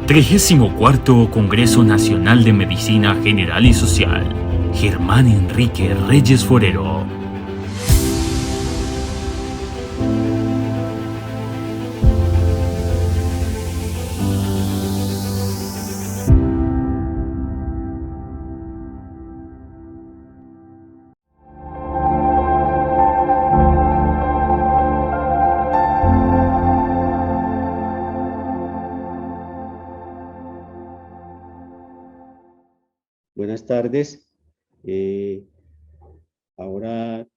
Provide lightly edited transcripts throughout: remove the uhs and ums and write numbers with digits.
34º Congreso Nacional de Medicina General y Social. Germán Enrique Reyes Forero. Buenas tardes. Ahora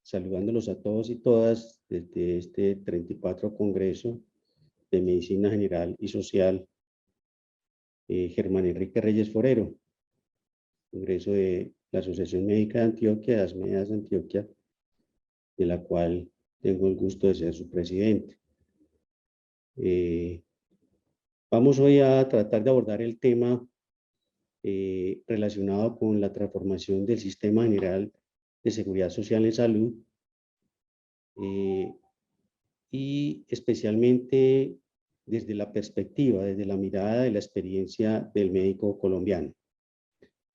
saludándolos a todos y todas desde este 34 Congreso de Medicina General y Social, Germán Enrique Reyes Forero, Congreso de la Asociación Médica de Antioquia, ASMEAS Antioquia, de la cual tengo el gusto de ser su presidente. Vamos hoy a tratar de abordar el tema relacionado con la transformación del Sistema General de Seguridad Social en Salud, y especialmente desde la perspectiva, desde la mirada de la experiencia del médico colombiano.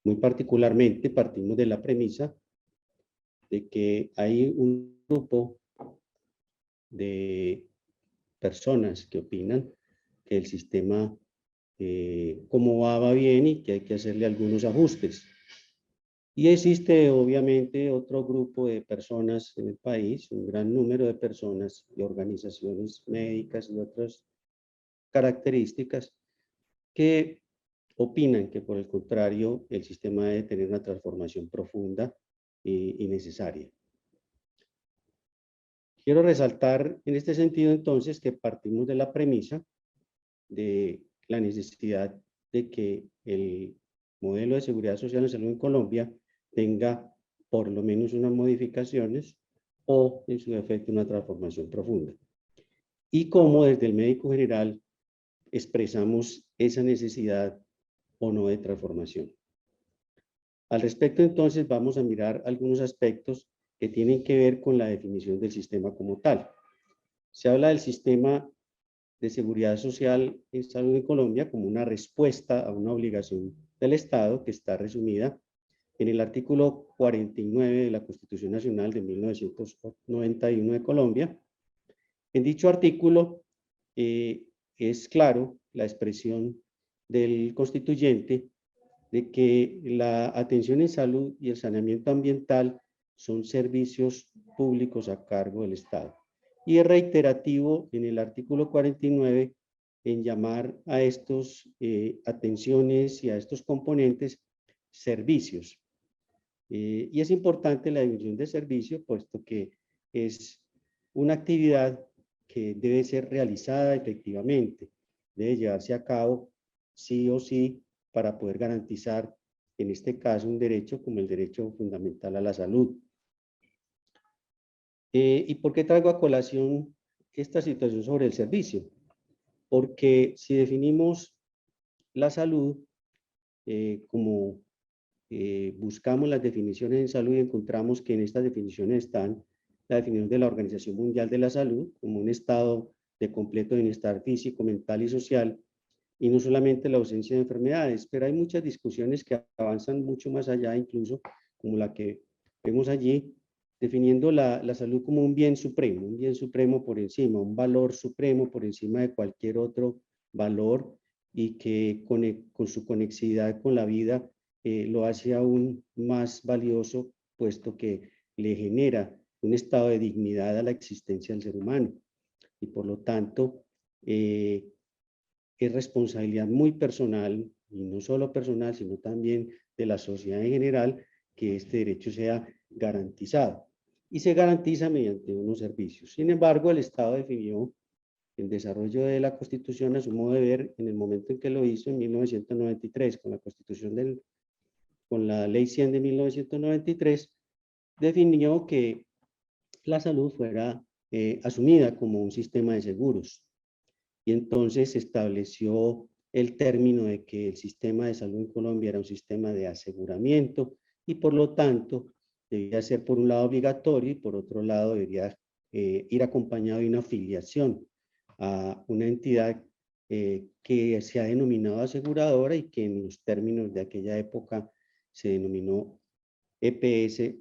Muy particularmente partimos de la premisa de que hay un grupo de personas que opinan que el sistema como va bien y que hay que hacerle algunos ajustes. Y existe obviamente otro grupo de personas en el país, un gran número de personas y organizaciones médicas y otras características que opinan que por el contrario el sistema debe tener una transformación profunda y necesaria. Quiero resaltar en este sentido entonces que partimos de la premisa de la necesidad de que el modelo de seguridad social en salud en Colombia tenga por lo menos unas modificaciones o en su defecto una transformación profunda. Y cómo desde el médico general expresamos esa necesidad o no de transformación. Al respecto entonces vamos a mirar algunos aspectos que tienen que ver con la definición del sistema como tal. Se habla del sistema de seguridad social en salud en Colombia como una respuesta a una obligación del Estado que está resumida en el artículo 49 de la Constitución Nacional de 1991 de Colombia. En dicho artículo es claro la expresión del constituyente de que la atención en salud y el saneamiento ambiental son servicios públicos a cargo del Estado. Y es reiterativo en el artículo 49 en llamar a estos atenciones y a estos componentes servicios. Y es importante la división de servicio, puesto que es una actividad que debe ser realizada efectivamente, debe llevarse a cabo sí o sí para poder garantizar, en este caso, un derecho como el derecho fundamental a la salud. ¿Y por qué traigo a colación esta situación sobre el servicio? Porque si definimos la salud como buscamos las definiciones en salud y encontramos que en estas definiciones están la definición de la Organización Mundial de la Salud como un estado de completo bienestar físico, mental y social, y no solamente la ausencia de enfermedades, pero hay muchas discusiones que avanzan mucho más allá, incluso como la que vemos allí, definiendo la salud como un bien supremo por encima, un valor supremo por encima de cualquier otro valor, y que con su conexidad con la vida lo hace aún más valioso, puesto que le genera un estado de dignidad a la existencia del ser humano. Y por lo tanto, es responsabilidad muy personal, y no solo personal, sino también de la sociedad en general, que este derecho sea garantizado. Y se garantiza mediante unos servicios. Sin embargo, el Estado definió el desarrollo de la Constitución a su modo de ver en el momento en que lo hizo en 1993, con la Constitución con la Ley 100 de 1993, definió que la salud fuera asumida como un sistema de seguros. Y entonces estableció el término de que el sistema de salud en Colombia era un sistema de aseguramiento y por lo tanto debía ser por un lado obligatorio y por otro lado debería ir acompañado de una afiliación a una entidad que se ha denominado aseguradora y que en los términos de aquella época se denominó EPS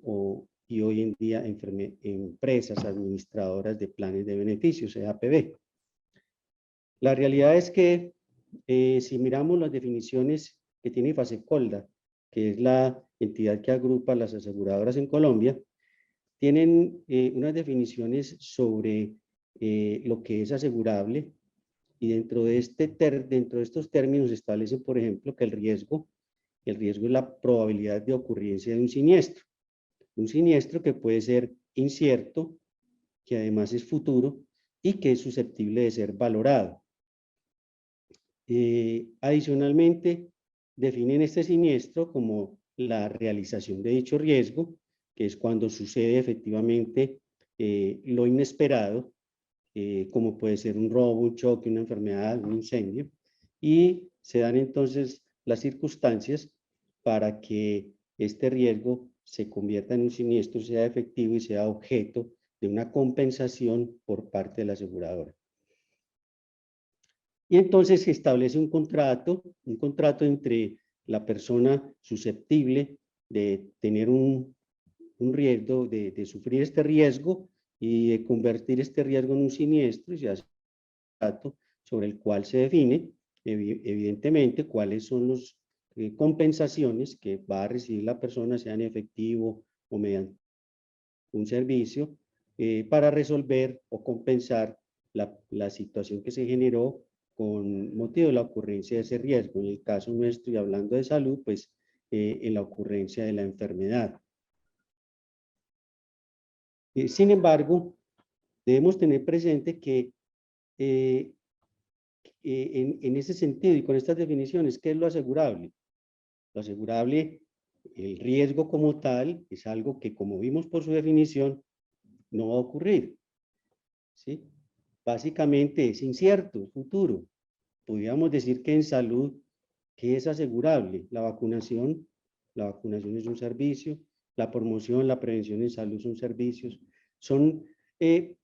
y hoy en día empresas administradoras de planes de beneficios, EAPB. La realidad es que si miramos las definiciones que tiene Fasecolda, que es la entidad que agrupa las aseguradoras en Colombia, tienen unas definiciones sobre lo que es asegurable y dentro de estos términos establecen, por ejemplo, que el riesgo es la probabilidad de ocurrencia de un siniestro que puede ser incierto, que además es futuro y que es susceptible de ser valorado. Adicionalmente, definen este siniestro como la realización de dicho riesgo, que es cuando sucede efectivamente lo inesperado, como puede ser un robo, un choque, una enfermedad, un incendio, y se dan entonces las circunstancias para que este riesgo se convierta en un siniestro, sea efectivo y sea objeto de una compensación por parte de la aseguradora. Y entonces se establece un contrato entre la persona susceptible de tener un riesgo, de sufrir este riesgo y de convertir este riesgo en un siniestro, y se hace un contrato sobre el cual se define, evidentemente, cuáles son las compensaciones que va a recibir la persona, sea en efectivo o mediante un servicio, para resolver o compensar la situación que se generó con motivo de la ocurrencia de ese riesgo. En el caso nuestro, y hablando de salud, pues en la ocurrencia de la enfermedad. Sin embargo, debemos tener presente que en ese sentido y con estas definiciones, ¿qué es lo asegurable? Lo asegurable, el riesgo como tal, es algo que, como vimos por su definición, no va a ocurrir, ¿sí? Básicamente es incierto, futuro. Podríamos decir que en salud, ¿qué es asegurable? La vacunación es un servicio, la promoción, la prevención en salud son servicios, son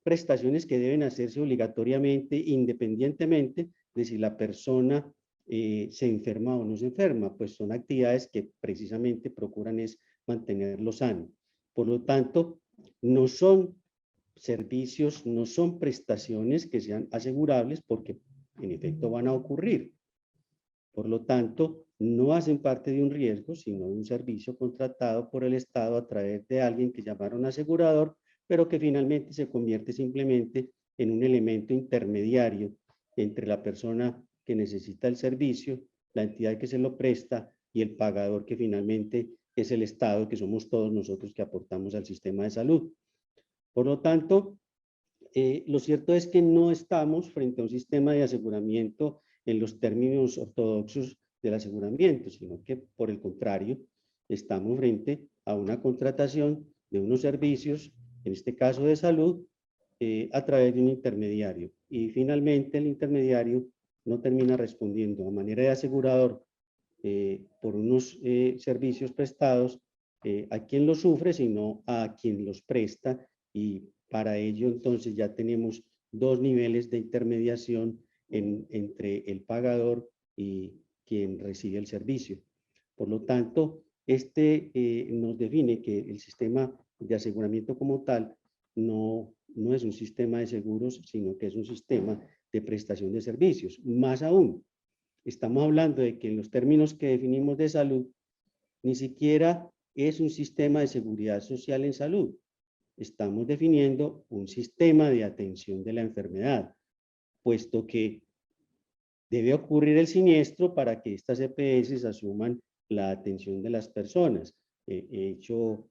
prestaciones que deben hacerse obligatoriamente, independientemente de si la persona se enferma o no se enferma, pues son actividades que precisamente procuran es mantenerlo sano. Por lo tanto, no son servicios, no son prestaciones que sean asegurables porque en efecto van a ocurrir. Por lo tanto, no hacen parte de un riesgo, sino de un servicio contratado por el Estado a través de alguien que llamaron asegurador, pero que finalmente se convierte simplemente en un elemento intermediario entre la persona que necesita el servicio, la entidad que se lo presta y el pagador, que finalmente es el Estado, que somos todos nosotros que aportamos al sistema de salud. Por lo tanto, lo cierto es que no estamos frente a un sistema de aseguramiento en los términos ortodoxos del aseguramiento, sino que por el contrario, estamos frente a una contratación de unos servicios, en este caso de salud, a través de un intermediario. Y finalmente el intermediario no termina respondiendo a manera de asegurador por unos servicios prestados a quien los sufre, sino a quien los presta, y para ello entonces ya tenemos dos niveles de intermediación entre el pagador y quien recibe el servicio. Por lo tanto, nos define que el sistema de aseguramiento como tal no es un sistema de seguros, sino que es un sistema de prestación de servicios. Más aún, estamos hablando de que en los términos que definimos de salud, ni siquiera es un sistema de seguridad social en salud. Estamos definiendo un sistema de atención de la enfermedad, puesto que debe ocurrir el siniestro para que estas EPS asuman la atención de las personas. Hecho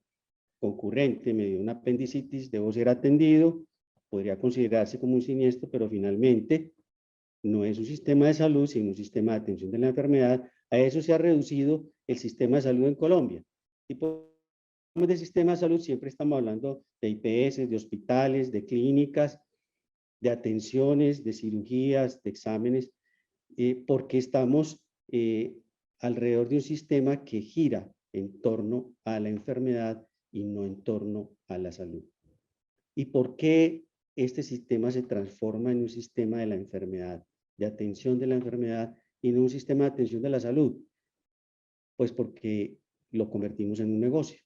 concurrente, me dio una apendicitis, debo ser atendido, podría considerarse como un siniestro, pero finalmente no es un sistema de salud, sino un sistema de atención de la enfermedad. A eso se ha reducido el sistema de salud en Colombia. Y por de sistema de salud siempre estamos hablando de IPS, de hospitales, de clínicas, de atenciones, de cirugías, de exámenes, porque estamos alrededor de un sistema que gira en torno a la enfermedad y no en torno a la salud. ¿Y por qué este sistema se transforma en un sistema de la enfermedad? de atención de la enfermedad y no un sistema de atención de la salud? Pues porque lo convertimos en un negocio.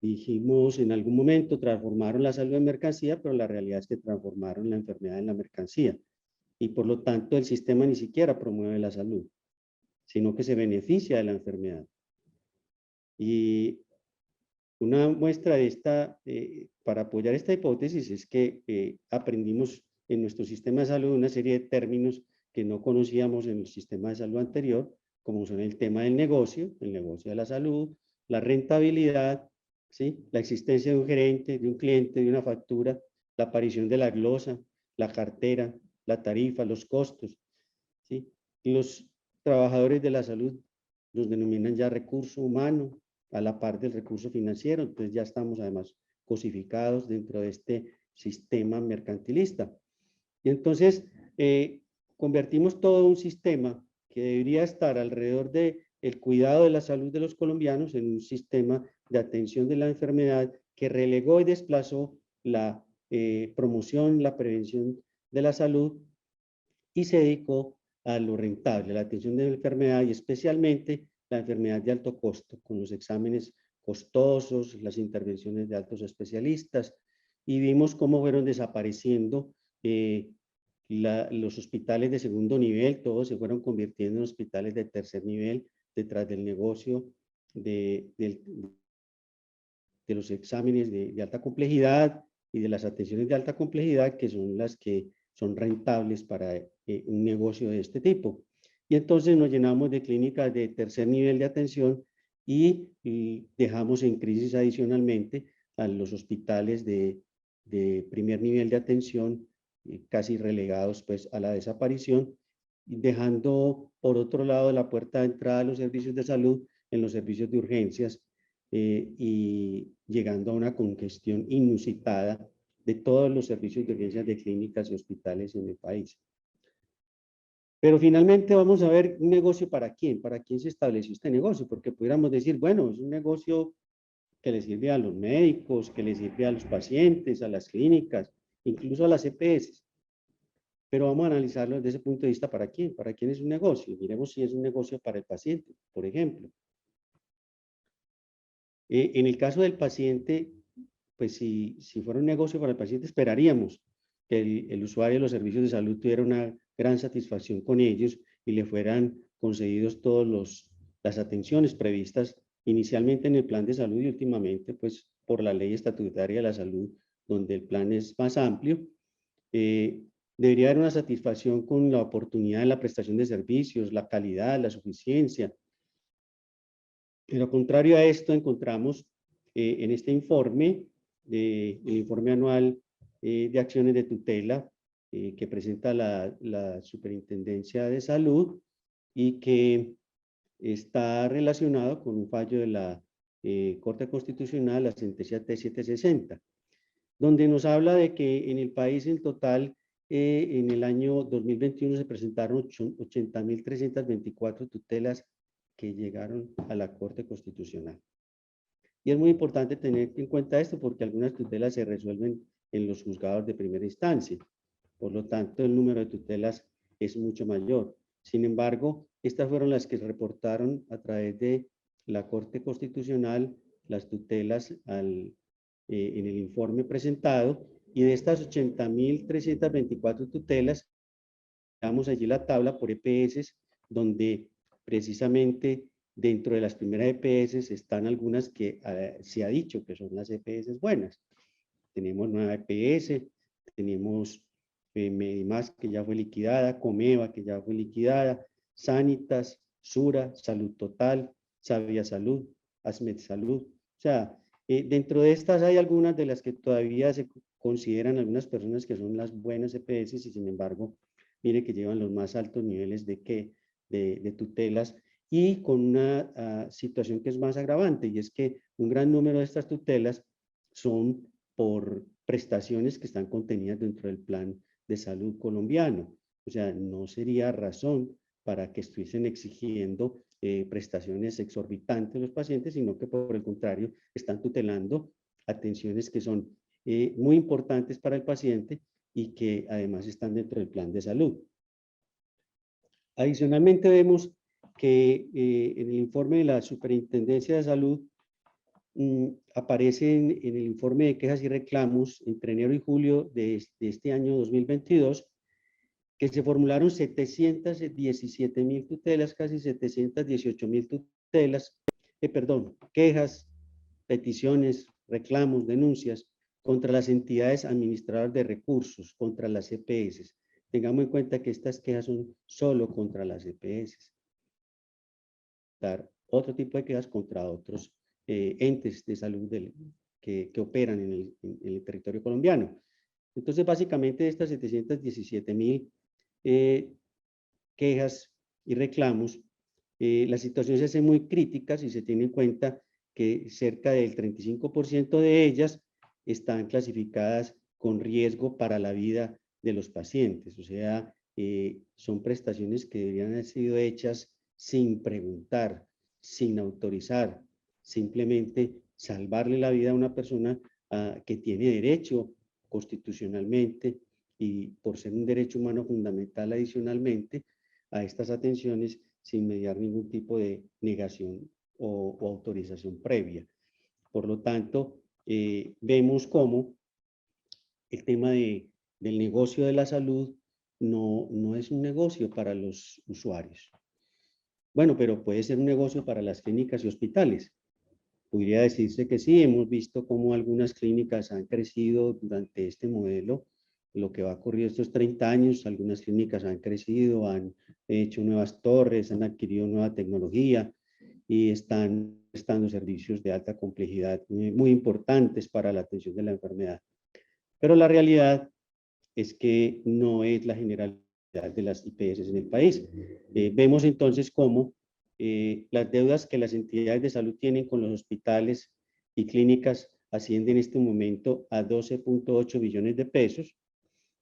Dijimos en algún momento transformaron la salud en mercancía, pero la realidad es que transformaron la enfermedad en la mercancía. Y por lo tanto el sistema ni siquiera promueve la salud, sino que se beneficia de la enfermedad. Y una muestra de esta, para apoyar esta hipótesis, es que aprendimos en nuestro sistema de salud una serie de términos que no conocíamos en el sistema de salud anterior, como son el tema del negocio, el negocio de la salud, la rentabilidad, ¿sí? La existencia de un gerente, de un cliente, de una factura, la aparición de la glosa, la cartera, la tarifa, los costos, ¿sí? Y los trabajadores de la salud los denominan ya recurso humano, a la par del recurso financiero, entonces ya estamos además cosificados dentro de este sistema mercantilista. Y entonces convertimos todo un sistema que debería estar alrededor del cuidado de la salud de los colombianos en un sistema de atención de la enfermedad que relegó y desplazó la promoción, la prevención de la salud y se dedicó a lo rentable, la atención de la enfermedad y especialmente la enfermedad de alto costo, con los exámenes costosos, las intervenciones de altos especialistas, y vimos cómo fueron desapareciendo los hospitales de segundo nivel, todos se fueron convirtiendo en hospitales de tercer nivel, detrás del negocio de los exámenes de alta complejidad y de las atenciones de alta complejidad, que son las que son rentables para un negocio de este tipo. Y entonces nos llenamos de clínicas de tercer nivel de atención y dejamos en crisis adicionalmente a los hospitales de primer nivel de atención, casi relegados pues a la desaparición, dejando por otro lado la puerta de entrada a los servicios de salud en los servicios de urgencias, y llegando a una congestión inusitada de todos los servicios de urgencias de clínicas y hospitales en el país. Pero finalmente vamos a ver un negocio para quién se estableció este negocio, porque pudiéramos decir, bueno, es un negocio que le sirve a los médicos, que le sirve a los pacientes, a las clínicas, incluso a las EPS. Pero vamos a analizarlo desde ese punto de vista, ¿para quién? ¿Para quién es un negocio? Miremos si es un negocio para el paciente, por ejemplo. En el caso del paciente, pues si fuera un negocio para el paciente, esperaríamos que el usuario de los servicios de salud tuviera una gran satisfacción con ellos y le fueran concedidos todas las atenciones previstas inicialmente en el plan de salud y últimamente pues por la ley estatutaria de la salud, donde el plan es más amplio. Debería haber una satisfacción con la oportunidad de la prestación de servicios, la calidad, la suficiencia. Pero contrario a esto encontramos en este informe, el informe anual de acciones de tutela que presenta la Superintendencia de Salud y que está relacionado con un fallo de la Corte Constitucional, la sentencia T760, donde nos habla de que en el país en total, en el año 2021 se presentaron 80.324 tutelas que llegaron a la Corte Constitucional. Y es muy importante tener en cuenta esto porque algunas tutelas se resuelven en los juzgados de primera instancia. Por lo tanto, el número de tutelas es mucho mayor. Sin embargo, estas fueron las que reportaron a través de la Corte Constitucional las tutelas en el informe presentado, y de estas 80.324 tutelas, damos allí la tabla por EPS, donde precisamente dentro de las primeras EPS están algunas que se ha dicho que son las EPS buenas. Tenemos Nueva EPS, tenemos Medimás, que ya fue liquidada, Comeva, que ya fue liquidada, Sanitas, Sura, Salud Total, Sabia Salud, Asmed Salud. O sea, dentro de estas hay algunas de las que todavía se consideran algunas personas que son las buenas EPS y sin embargo, mire que llevan los más altos niveles de tutelas y con una situación que es más agravante, y es que un gran número de estas tutelas son por prestaciones que están contenidas dentro del plan de salud colombiano. O sea, no sería razón para que estuviesen exigiendo prestaciones exorbitantes a los pacientes, sino que por el contrario están tutelando atenciones que son muy importantes para el paciente y que además están dentro del plan de salud. Adicionalmente vemos que en el informe de la Superintendencia de Salud aparece en el informe de quejas y reclamos entre enero y julio de este año 2022 que se formularon 717.000 tutelas, casi 718.000 tutelas, quejas, peticiones, reclamos, denuncias contra las entidades administradoras de recursos, contra las EPS. Tengamos en cuenta que estas quejas son solo contra las EPS. Otro tipo de quejas contra otros entes de salud que operan en el territorio colombiano. Entonces, básicamente, de estas 717.000 quejas y reclamos, la situación se hace muy crítica si se tiene en cuenta que cerca del 35% de ellas están clasificadas con riesgo para la vida de los pacientes. O sea, son prestaciones que deberían haber sido hechas sin preguntar, sin autorizar, simplemente salvarle la vida a una persona que tiene derecho constitucionalmente y por ser un derecho humano fundamental adicionalmente a estas atenciones sin mediar ningún tipo de negación o autorización previa. Por lo tanto, vemos cómo el tema del negocio de la salud no es un negocio para los usuarios. Bueno, pero puede ser un negocio para las clínicas y hospitales. Podría decirse que sí, hemos visto cómo algunas clínicas han crecido durante este modelo, lo que va a ocurrir estos 30 años, algunas clínicas han crecido, han hecho nuevas torres, han adquirido nueva tecnología y están prestando servicios de alta complejidad muy importantes para la atención de la enfermedad. Pero la realidad es que no es la generalidad de las IPS en el país. Vemos entonces cómo las deudas que las entidades de salud tienen con los hospitales y clínicas ascienden en este momento a 12.8 billones de pesos,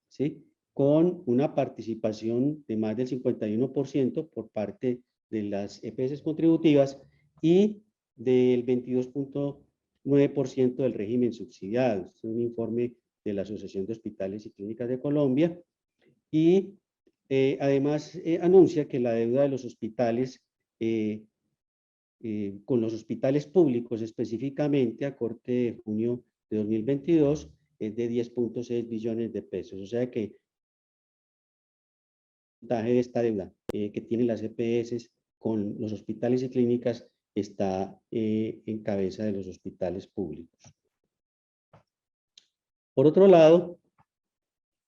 ¿sí? Con una participación de más del 51% por parte de las EPS contributivas y del 22.9% del régimen subsidiado. Este es un informe de la Asociación de Hospitales y Clínicas de Colombia y además anuncia que la deuda de los hospitales con los hospitales públicos específicamente a corte de junio de 2022 es de 10.6 billones de pesos. O sea que el porcentaje de esta deuda que tienen las EPS con los hospitales y clínicas está en cabeza de los hospitales públicos. Por otro lado,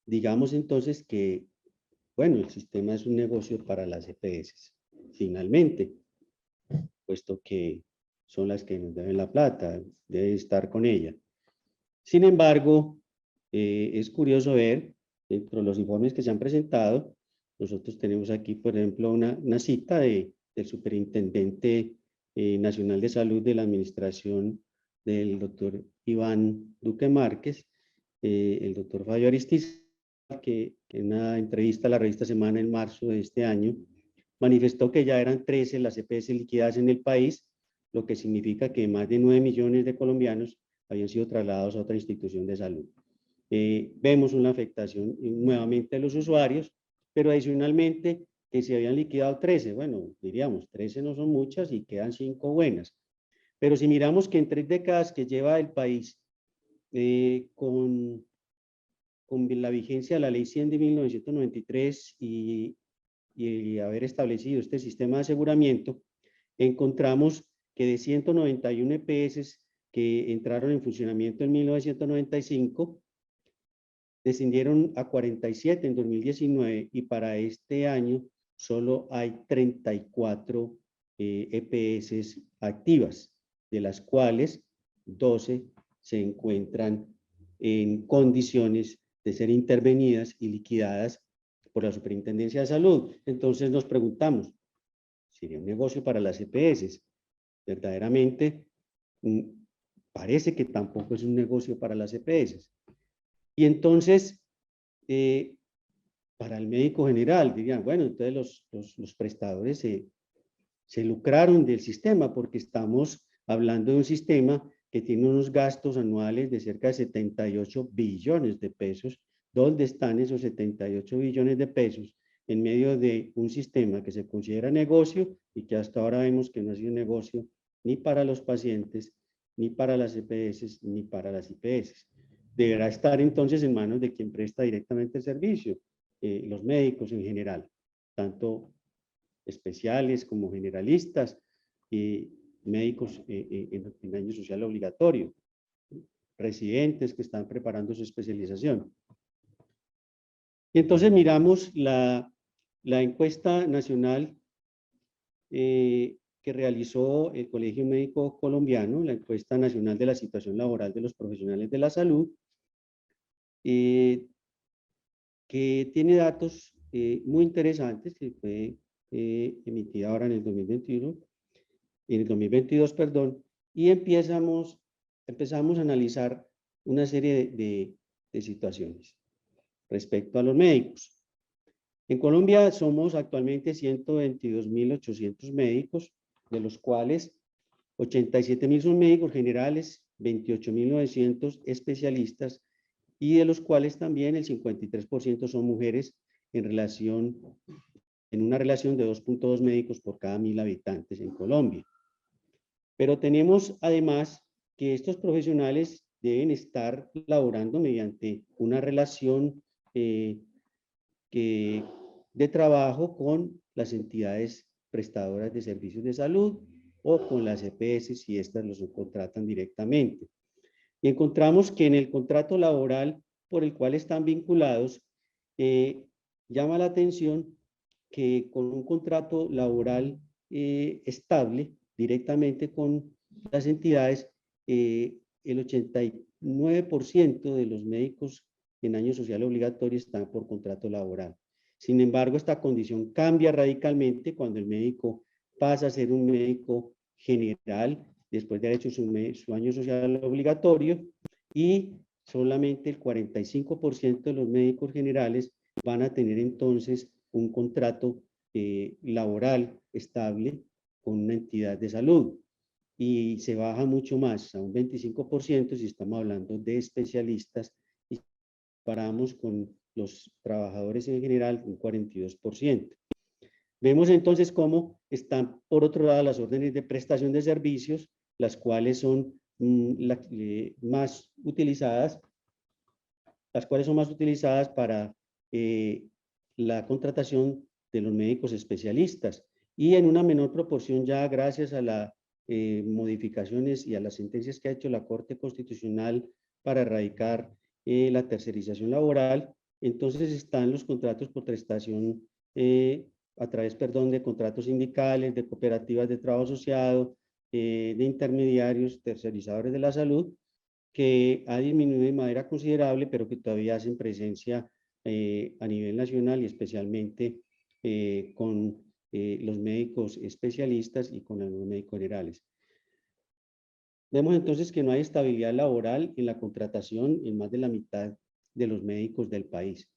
digamos entonces que, bueno, el sistema es un negocio para las EPS, finalmente, puesto que son las que nos deben la plata, debe estar con ella. Sin embargo, es curioso ver, dentro de los informes que se han presentado, nosotros tenemos aquí, por ejemplo, una cita del Superintendente Nacional de Salud de la Administración del doctor Iván Duque Márquez, el doctor Fabio Aristizábal, que en una entrevista a la revista Semana en marzo de este año, manifestó que ya eran 13 las EPS liquidadas en el país, lo que significa que más de 9 millones de colombianos habían sido trasladados a otra institución de salud. Vemos una afectación nuevamente de los usuarios, pero adicionalmente que se habían liquidado 13, bueno, diríamos 13 no son muchas y quedan 5 buenas. Pero si miramos que en 3 décadas que lleva el país con la vigencia de la Ley 100 de 1993 y haber establecido este sistema de aseguramiento, encontramos que de 191 EPS que entraron en funcionamiento en 1995, descendieron a 47 en 2019 y para este año solo hay 34 EPS activas, de las cuales 12 se encuentran en condiciones de ser intervenidas y liquidadas por la Superintendencia de Salud. Entonces nos preguntamos, ¿sería un negocio para las EPS? Verdaderamente, parece que tampoco es un negocio para las EPS. Y entonces, para el médico general, dirían, bueno, entonces los prestadores se lucraron del sistema porque estamos hablando de un sistema que tiene unos gastos anuales de cerca de 78 billones de pesos. ¿Dónde están esos 78 billones de pesos en medio de un sistema que se considera negocio y que hasta ahora vemos que no ha sido negocio ni para los pacientes, ni para las EPS, ni para las IPS. Deberá estar entonces en manos de quien presta directamente el servicio, los médicos en general, tanto especiales como generalistas y médicos en año social obligatorio, residentes que están preparando su especialización. Y entonces miramos la encuesta nacional que realizó el Colegio Médico Colombiano, la encuesta nacional de la situación laboral de los profesionales de la salud, que tiene datos muy interesantes, que fue emitida ahora en el 2021, en el 2022, perdón, y empezamos a analizar una serie de situaciones respecto a los médicos. En Colombia somos actualmente 122.800 médicos, de los cuales 87.000 son médicos generales, 28.900 especialistas, y de los cuales también el 53% son mujeres en una relación de 2.2 médicos por cada 1.000 habitantes en Colombia. Pero tenemos además que estos profesionales deben estar laborando mediante una relación de trabajo con las entidades prestadoras de servicios de salud o con las EPS si estas los contratan directamente. Y encontramos que en el contrato laboral por el cual están vinculados, llama la atención que con un contrato laboral estable directamente con las entidades, el 89% de los médicos en año social obligatorio están por contrato laboral. Sin embargo, esta condición cambia radicalmente cuando el médico pasa a ser un médico general después de haber hecho su año social obligatorio, y solamente el 45% de los médicos generales van a tener entonces un contrato laboral estable con una entidad de salud, y se baja mucho más, a un 25% si estamos hablando de especialistas, y comparamos con los trabajadores en general un 42%. Vemos entonces cómo están por otro lado las órdenes de prestación de servicios, las cuales son más utilizadas para la contratación de los médicos especialistas, y en una menor proporción ya gracias a las modificaciones y a las sentencias que ha hecho la Corte Constitucional para erradicar la tercerización laboral. Entonces están los contratos por prestación a través, de contratos sindicales, de cooperativas de trabajo asociado, de intermediarios, tercerizadores de la salud, que ha disminuido de manera considerable, pero que todavía hacen presencia a nivel nacional, y especialmente con los médicos especialistas y con algunos médicos generales. Vemos entonces que no hay estabilidad laboral en la contratación en más de la mitad de los médicos del país.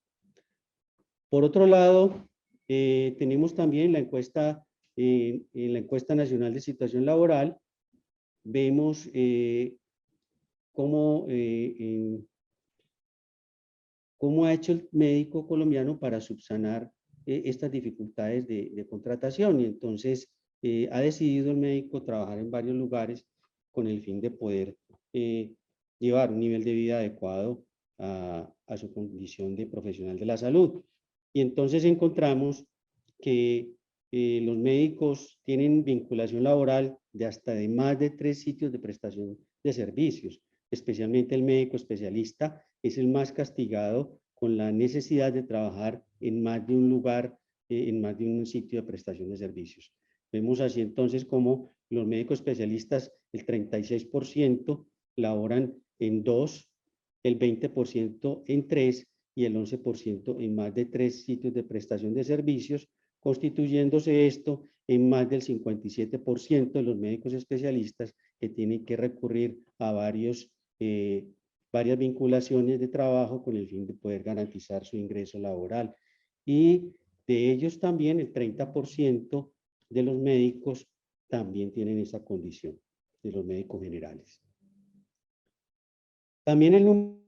Por otro lado, tenemos también la encuesta, en la encuesta nacional de situación laboral, vemos cómo ha hecho el médico colombiano para subsanar estas dificultades de contratación, y entonces ha decidido el médico trabajar en varios lugares con el fin de poder llevar un nivel de vida adecuado a su condición de profesional de la salud. Y entonces encontramos que los médicos tienen vinculación laboral de más de 3 sitios de prestación de servicios, especialmente el médico especialista es el más castigado con la necesidad de trabajar en más de un lugar, en más de un sitio de prestación de servicios. Vemos así entonces como los médicos especialistas, el 36% laboran en 2, el 20% en 3 y el 11% en más de 3 sitios de prestación de servicios, constituyéndose esto en más del 57% de los médicos especialistas que tienen que recurrir a varias vinculaciones de trabajo con el fin de poder garantizar su ingreso laboral. Y de ellos también el 30% de los médicos también tienen esa condición, de los médicos generales. También el número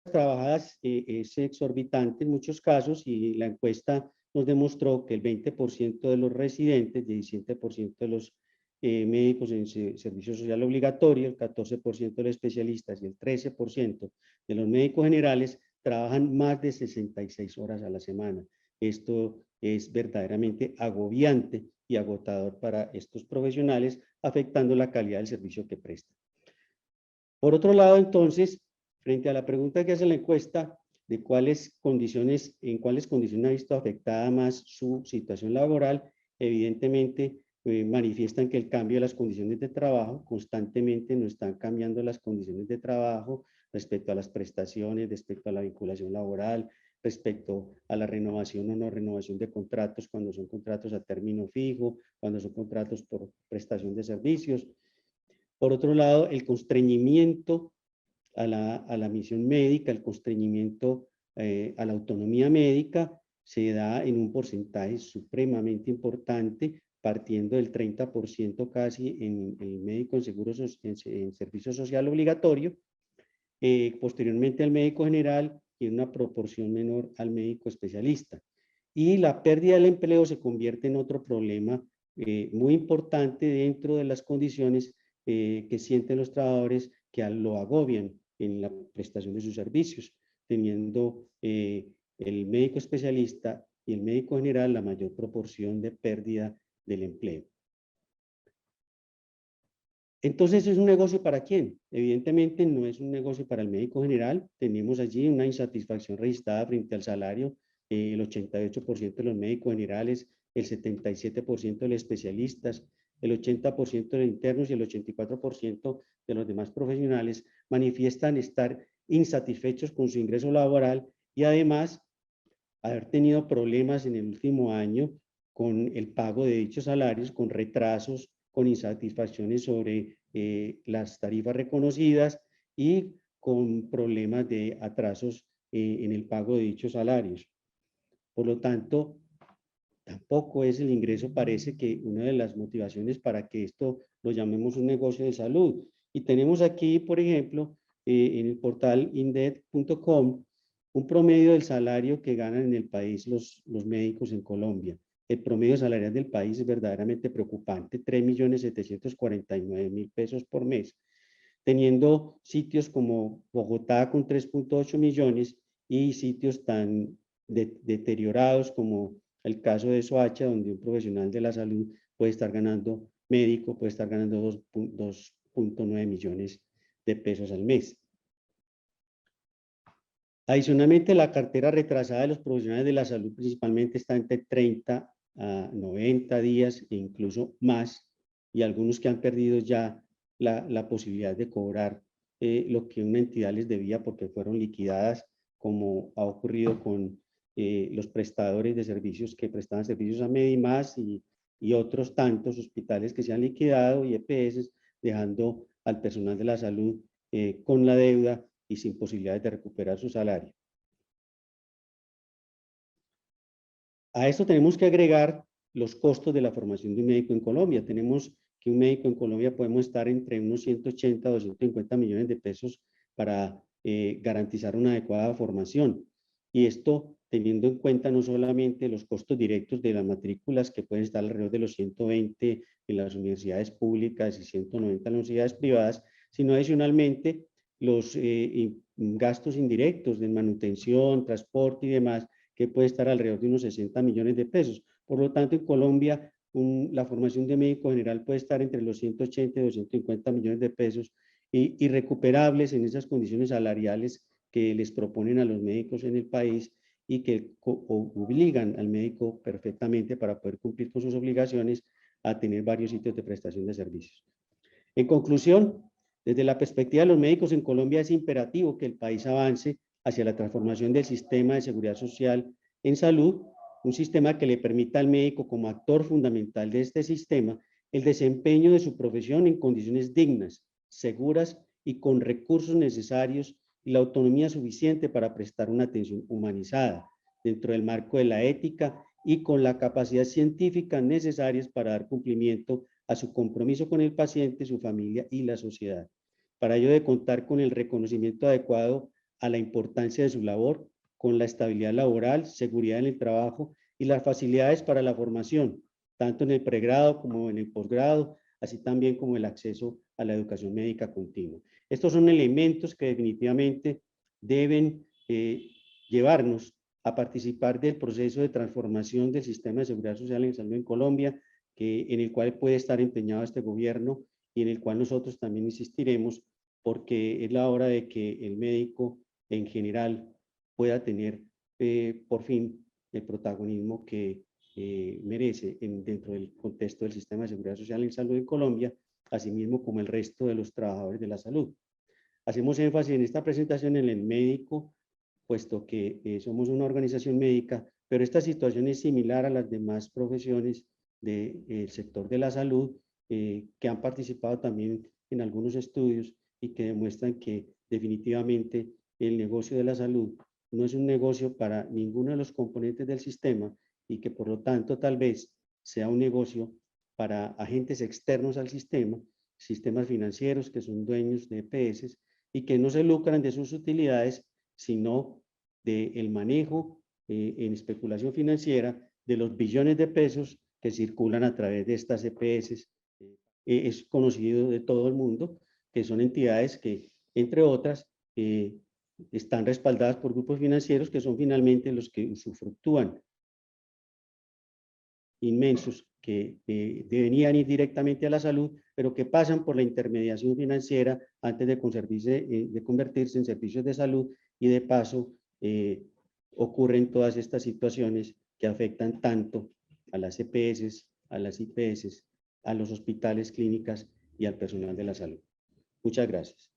de trabajadas es exorbitante en muchos casos, y la encuesta nos demostró que el 20% de los residentes, 17% de los médicos en servicio social obligatorio, el 14% de los especialistas y el 13% de los médicos generales trabajan más de 66 horas a la semana. Esto es verdaderamente agobiante y agotador para estos profesionales, afectando la calidad del servicio que prestan. Por otro lado, entonces, frente a la pregunta que hace la encuesta de en cuáles condiciones ha visto afectada más su situación laboral, evidentemente manifiestan que el cambio de las condiciones de trabajo, constantemente nos están cambiando las condiciones de trabajo respecto a las prestaciones, respecto a la vinculación laboral, respecto a la renovación o no renovación de contratos, cuando son contratos a término fijo, cuando son contratos por prestación de servicios. Por otro lado, el constreñimiento a la misión médica, el constreñimiento a la autonomía médica, se da en un porcentaje supremamente importante, partiendo del 30% casi en el médico en servicio social obligatorio, posteriormente al médico general y en una proporción menor al médico especialista. Y la pérdida del empleo se convierte en otro problema muy importante dentro de las condiciones que sienten los trabajadores que lo agobian en la prestación de sus servicios, teniendo el médico especialista y el médico general la mayor proporción de pérdida del empleo. Entonces, ¿es un negocio para quién? Evidentemente no es un negocio para el médico general. Tenemos allí una insatisfacción registrada frente al salario, el 88% de los médicos generales, el 77% de los especialistas, el 80% de los internos y el 84% de los demás profesionales manifiestan estar insatisfechos con su ingreso laboral y además haber tenido problemas en el último año con el pago de dichos salarios, con retrasos, con insatisfacciones sobre las tarifas reconocidas y con problemas de atrasos en el pago de dichos salarios. Por lo tanto, tampoco es el ingreso, parece que una de las motivaciones para que esto lo llamemos un negocio de salud. Y tenemos aquí, por ejemplo, en el portal INDED.com, un promedio del salario que ganan en el país los médicos en Colombia. El promedio salarial del país es verdaderamente preocupante, 3.749.000 pesos por mes, teniendo sitios como Bogotá con 3.8 millones y sitios tan deteriorados como el caso de Soacha, donde un profesional de la salud puede estar ganando, médico puede estar ganando 2.9 millones de pesos al mes. Adicionalmente, la cartera retrasada de los profesionales de la salud principalmente está entre 30 a 90 días e incluso más, y algunos que han perdido ya la posibilidad de cobrar lo que una entidad les debía porque fueron liquidadas, como ha ocurrido con los prestadores de servicios que prestaban servicios a Medimás y otros tantos hospitales que se han liquidado y EPS, dejando al personal de la salud con la deuda y sin posibilidades de recuperar su salario. A esto tenemos que agregar los costos de la formación de un médico en Colombia. Tenemos que un médico en Colombia podemos estar entre unos 180 a 250 millones de pesos para garantizar una adecuada formación. Y esto teniendo en cuenta no solamente los costos directos de las matrículas, que pueden estar alrededor de los 120 en las universidades públicas y 190 en las universidades privadas, sino adicionalmente los gastos indirectos de manutención, transporte y demás, que puede estar alrededor de unos 60 millones de pesos. Por lo tanto, en Colombia, la formación de médico general puede estar entre los 180 y 250 millones de pesos y recuperables en esas condiciones salariales que les proponen a los médicos en el país y que obligan al médico perfectamente para poder cumplir con sus obligaciones a tener varios sitios de prestación de servicios. En conclusión, desde la perspectiva de los médicos en Colombia es imperativo que el país avance hacia la transformación del sistema de seguridad social en salud, un sistema que le permita al médico como actor fundamental de este sistema el desempeño de su profesión en condiciones dignas, seguras y con recursos necesarios y la autonomía suficiente para prestar una atención humanizada dentro del marco de la ética y con la capacidad científica necesarias para dar cumplimiento a su compromiso con el paciente, su familia y la sociedad. Para ello de contar con el reconocimiento adecuado a la importancia de su labor, con la estabilidad laboral, seguridad en el trabajo y las facilidades para la formación, tanto en el pregrado como en el posgrado, así también como el acceso a la educación médica continua. Estos son elementos que definitivamente deben llevarnos a participar del proceso de transformación del sistema de seguridad social en salud en Colombia, en el cual puede estar empeñado este gobierno y en el cual nosotros también insistiremos, porque es la hora de que el médico en general pueda tener por fin el protagonismo que merece dentro del contexto del sistema de seguridad social en salud en Colombia, asimismo como el resto de los trabajadores de la salud. Hacemos énfasis en esta presentación en el médico, puesto que somos una organización médica, pero esta situación es similar a las demás profesiones del sector de la salud, que han participado también en algunos estudios y que demuestran que definitivamente el negocio de la salud no es un negocio para ninguno de los componentes del sistema y que por lo tanto tal vez sea un negocio para agentes externos al sistema, sistemas financieros que son dueños de EPS y que no se lucran de sus utilidades, sino del manejo en especulación financiera de los billones de pesos que circulan a través de estas EPS. Es conocido de todo el mundo que son entidades que, entre otras, están respaldadas por grupos financieros que son finalmente los que usufructúan inmensos que deberían ir directamente a la salud, pero que pasan por la intermediación financiera antes de convertirse en servicios de salud y de paso ocurren todas estas situaciones que afectan tanto a las EPS, a las IPS, a los hospitales, clínicas y al personal de la salud. Muchas gracias.